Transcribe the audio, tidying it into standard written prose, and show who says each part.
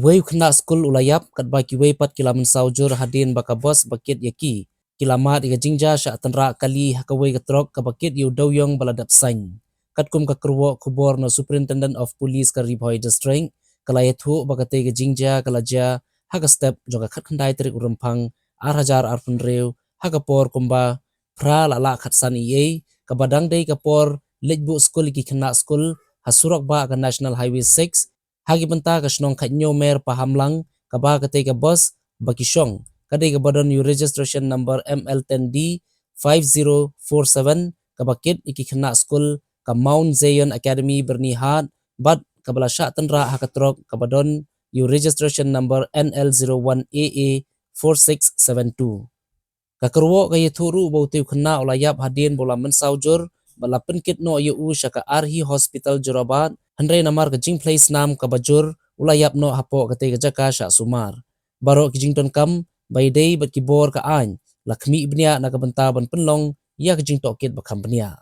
Speaker 1: Wei kena skul ulayap kat baki wei pat kilamen saujur hadin baka bos bakit yaki. Kilamat iga jingja sya tanra kali haka wei katrok ka bakit yu dawyong baladap sain. Kat kum ka kerwo kubor no Superintendent of Police ka Ribhoi District kalayathu bakate iga jingja kalaja haka step joka khat khandai trik urampang ar punreu haka por kumba pra la khat san iye ka badang dei ka por lejbu skul ki kena skul hasurok ba ka National Highway 6 hagi benta ka snong khat nyomer pahamlang ka ba ka te ka bus bakishong kadai ka badon yu registration number ML10D 5047 ka bakit iki kena skul ka Mount Zion Academy bernihat bat kabala sya tanra hakatrok ka badon yu registration number NL01AA 4672 ka kerwo ka yithuru bau tiu kena ulayap hadin bola mensaujur bala penkit no yu syaka arhi hospital Jorabat handre namar ka jing place nam ka bajur ulayap no hapo ka te ka jaka sya sumar baro ki jington kam bai dei bat ki bor ka an lakmi ibnia na ka benta ban penlong ya ka jing tokit bakam benia.